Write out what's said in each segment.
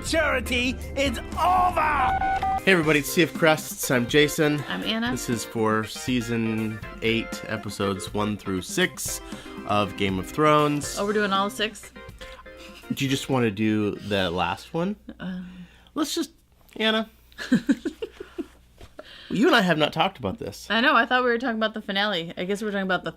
maturity is over! Hey everybody, it's Crests. I'm Jason. I'm Anna. This is for season 8, episodes 1 through 6 of Game of Thrones. Oh, we're doing all 6? Do you just want to do the last one? Let's just, Anna. You and I have not talked about this. I know. I thought we were talking about the finale. I guess we're talking about the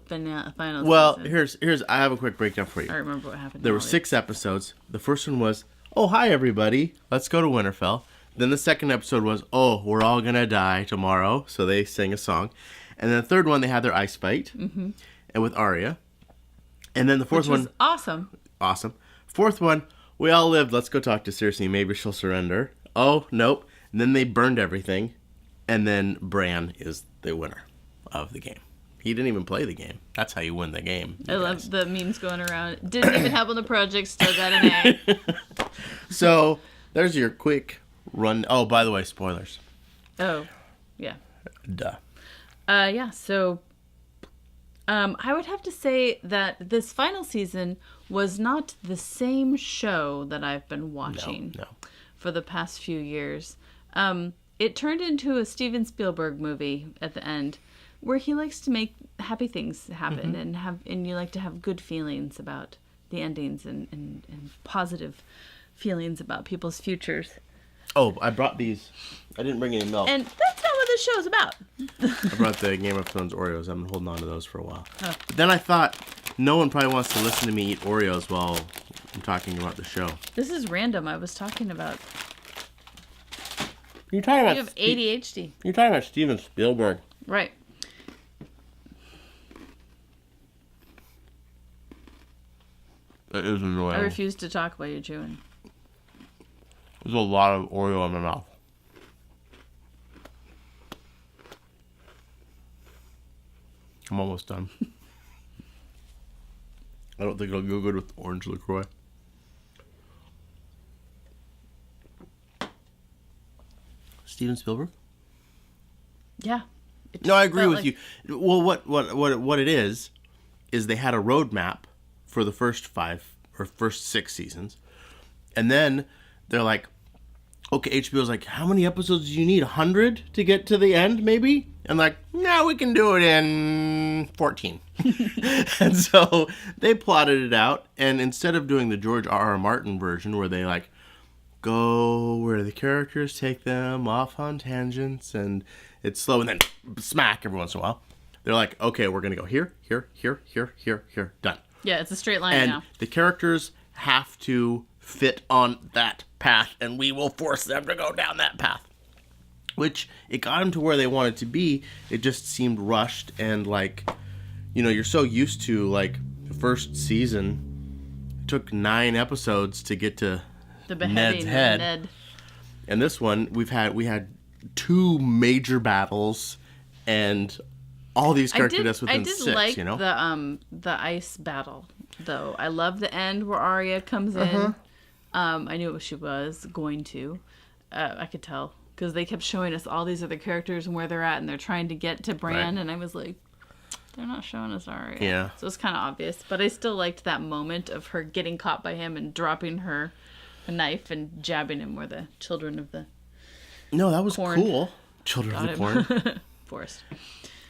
final Well, season. here's. I have a quick breakdown for you. I remember what happened. There were 6 episodes. The first one was, oh, hi everybody, let's go to Winterfell. Then the second episode was, oh, we're all gonna die tomorrow. So they sang a song. And then the third one, they had their ice fight, and with Arya. And then the fourth Which was one, awesome. Fourth one, we all lived. Let's go talk to Cersei. Maybe she'll surrender. Oh, nope. And then they burned everything. And then Bran is the winner of the game. He didn't even play the game. That's how you win the game. I love the memes going around. Didn't even help on the project. Still got an A. So there's your quick run. Oh, by the way, spoilers. Oh, yeah. Duh. Yeah. So, I would have to say that this final season was not the same show that I've been watching for the past few years. It turned into a Steven Spielberg movie at the end, where he likes to make happy things happen and you like to have good feelings about the endings and positive feelings about people's futures. Oh, I brought these. I didn't bring any milk. And that's not what this show is about. I brought the Game of Thrones Oreos. I've been holding on to those for a while. Oh. But then I thought, no one probably wants to listen to me eat Oreos while I'm talking about the show. This is random. I was talking about... You're talking about... You have ADHD. You're talking about Steven Spielberg. Right. That is annoying. I refuse to talk while you're chewing. There's a lot of Oreo in my mouth. I'm almost done. I don't think it'll go good with orange LaCroix. Steven Spielberg? Yeah. No, I agree with you. Well, what it is they had a roadmap for the first 5 or first 6 seasons, and then they're like, okay, HBO's like, how many episodes do you need? 100 to get to the end, maybe? And like, no, we can do it in 14. And so they plotted it out, and instead of doing the George R.R. Martin version where they like go where the characters take them off on tangents and it's slow and then smack every once in a while, they're like, okay, we're gonna go here, here, here, here, here, here, done. Yeah, it's a straight line and now. The characters have to fit on that path, and we will force them to go down that path. Which, it got them to where they wanted to be. It just seemed rushed, and like, you know, you're so used to, like, the first season, it took 9 episodes to get to the beheading Ned's head. Ned. And this one, we had 2 major battles, and all these character deaths within 6, like you know? the ice battle, though. I love the end where Arya comes in. I knew what she was going to. I could tell. Because they kept showing us all these other characters and where they're at, and they're trying to get to Bran, and I was like, they're not showing us Arya. Yeah. So it's kind of obvious. But I still liked that moment of her getting caught by him and dropping her knife and jabbing him where the children of the No, that was corn cool. Children of the corn. Forest.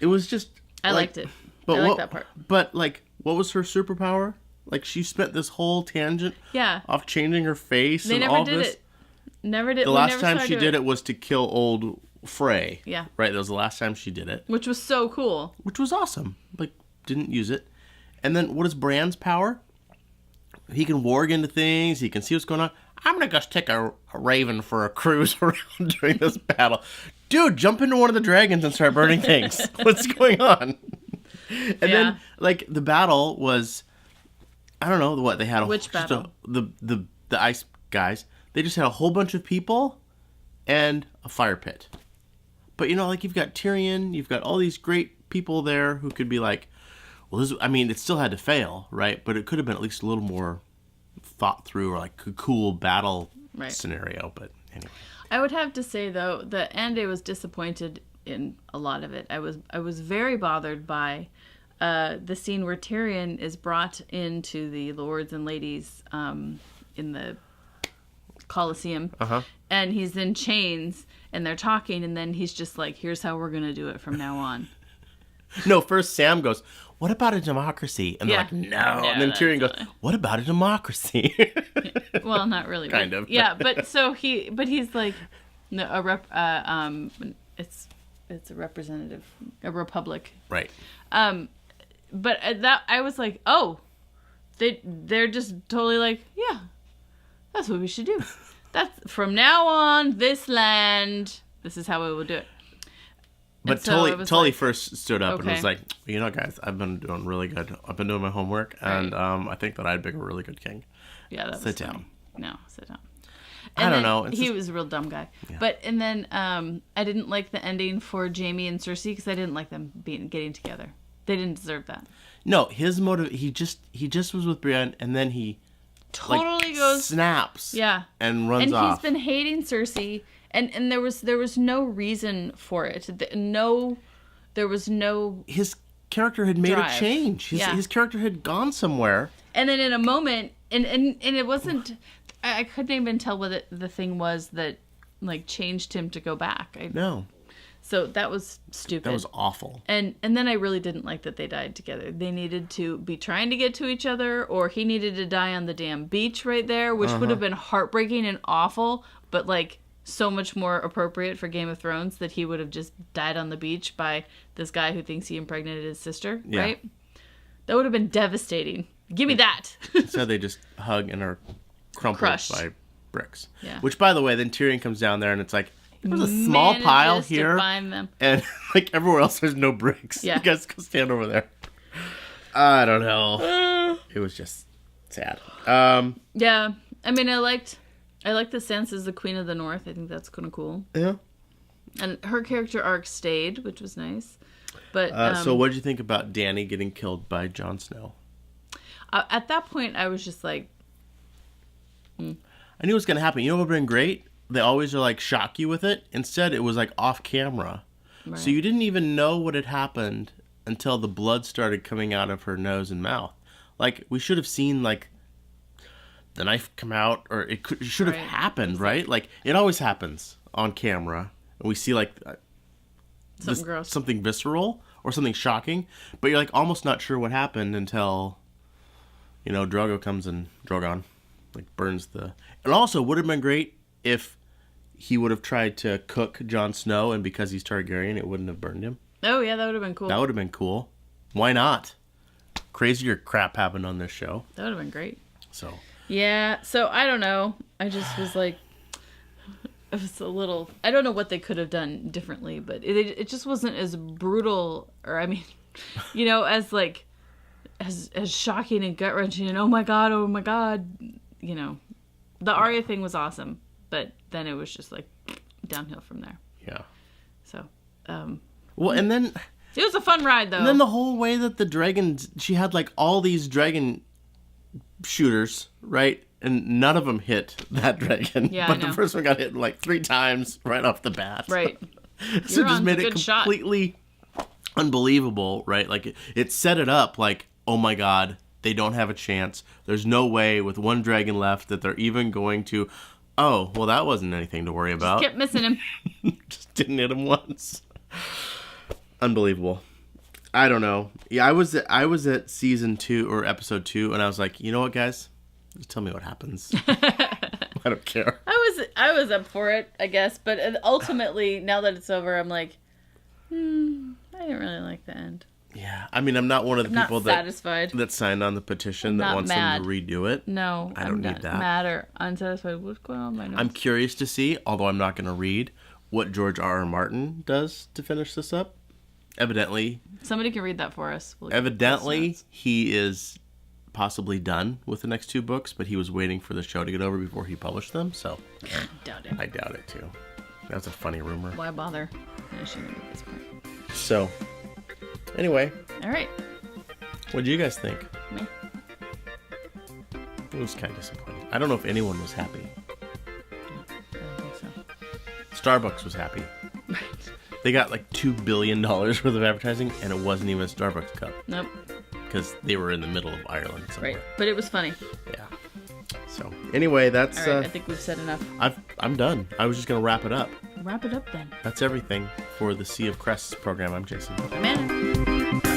It was just... I liked it. I liked that part. But, like, what was her superpower? Like, she spent this whole tangent off changing her face They and never all did this. it. Never did. The last time she did it was to kill old Frey. Yeah. Right, that was the last time she did it. Which was so cool. Which was awesome. Like, didn't use it. And then, what is Bran's power? He can warg into things. He can see what's going on. I'm going to just take a raven for a cruise around during this battle. Dude, jump into one of the dragons and start burning things. What's going on? And then, like, the battle was... I don't know what they had. Which battle? The ice guys. They just had a whole bunch of people and a fire pit. But, you know, like, you've got Tyrion, you've got all these great people there who could be like, well, this, I mean, it still had to fail, right? But it could have been at least a little more thought through, or like a cool battle scenario. But anyway, I would have to say though, the end, I was disappointed in a lot of it. I was very bothered by the scene where Tyrion is brought into the lords and ladies in the Coliseum. And he's in chains, and they're talking, and then he's just like, here's how we're going to do it from now on. No, first Sam goes, what about a democracy? And they're like, no. And then Tyrion goes, what about a democracy? Well, not really. Kind of. Yeah, but he's like, no, it's a representative, a republic. Right. But that I was like, oh, they're just totally like, yeah, that's what we should do. That's from now on, this land, this is how we will do it. But Tully first stood up and was like, you know, guys, I've been doing really good. I've been doing my homework, and I think that I'd be a really good king. Yeah, sit down. No, sit down. And I don't know. He was a real dumb guy. Yeah. And then I didn't like the ending for Jaime and Cersei because I didn't like them getting together. They didn't deserve that. No, his motive. He just was with Brienne, and then he totally goes snaps. Yeah, and runs off. And he's been hating Cersei. And there was no reason for it. There was no. His character had made a change. His character had gone somewhere. And then in a moment, and it wasn't. I couldn't even tell what the thing was that like changed him to go back. No. So that was stupid. That was awful. And then I really didn't like that they died together. They needed to be trying to get to each other, or he needed to die on the damn beach right there, which would have been heartbreaking and awful, but like so much more appropriate for Game of Thrones that he would have just died on the beach by this guy who thinks he impregnated his sister, right? That would have been devastating. Give me that. So they just hug and are crumpled by bricks. Yeah. Which, by the way, then Tyrion comes down there and it's like, there's a small pile here, to find them. And like everywhere else, there's no bricks. Yeah. You guys go stand over there. I don't know. It was just sad. Yeah, I mean, I liked that Sansa's the Queen of the North. I think that's kind of cool. Yeah. And her character arc stayed, which was nice. But so, what did you think about Dany getting killed by Jon Snow? At that point, I was just like, I knew it was going to happen. You know what would have been great? They always are like shock you with it. Instead, it was like off camera. Right. So you didn't even know what had happened until the blood started coming out of her nose and mouth. Like, we should have seen like the knife come out, or it should have happened, right? Like, it always happens on camera. And we see like something gross, something visceral or something shocking, but you're like almost not sure what happened until, you know, Drogon like burns the. And also, would have been great if he would have tried to cook Jon Snow, and because he's Targaryen, it wouldn't have burned him. Oh yeah, that would have been cool. That would have been cool. Why not? Crazier crap happened on this show. That would have been great. So. Yeah. So I don't know. I just was like, it was a little. I don't know what they could have done differently, but it just wasn't as brutal, or I mean, you know, as like as shocking and gut wrenching and oh my god, you know, the Arya thing was awesome, but then it was just like downhill from there. Yeah. So. Well, and then it was a fun ride, though. And then the whole way that the dragons, she had like all these dragon shooters, right? And none of them hit that dragon. Yeah, but the first one got hit like 3 times right off the bat. Right. So it just made it completely unbelievable, right? Like it set it up like, oh my god, they don't have a chance. There's no way with one dragon left that they're even going to. Oh, well, that wasn't anything to worry about. Just kept missing him. Just didn't hit him once. Unbelievable. I don't know. Yeah, I was at season 2 or episode 2, and I was like, you know what, guys? Just tell me what happens. I don't care. I was up for it, I guess, but ultimately, now that it's over, I'm like, I didn't really like the end. Yeah, I mean, I'm not one of the people that signed on the petition that wants them to redo it. No, I don't need that. Mad or unsatisfied. What's going on with my notes? I'm curious to see, although I'm not going to read, what George R.R. Martin does to finish this up. Evidently, somebody can read that for us. Evidently, he is possibly done with the next 2 books, but he was waiting for the show to get over before he published them. So, I doubt it too. That's a funny rumor. Why bother finishing it at this point? So, anyway. All right. What do you guys think? Me. It was kind of disappointing. I don't know if anyone was happy. I don't think so. Starbucks was happy. Right. They got like $2 billion worth of advertising, and it wasn't even a Starbucks cup. Nope. Because they were in the middle of Ireland somewhere. Right. But it was funny. Yeah. So. So anyway, that's. All right, I think we've said enough. I'm done. I was just gonna wrap it up. Wrap it up then. That's everything for the Sea of Crests program. I'm Jason. Amanda.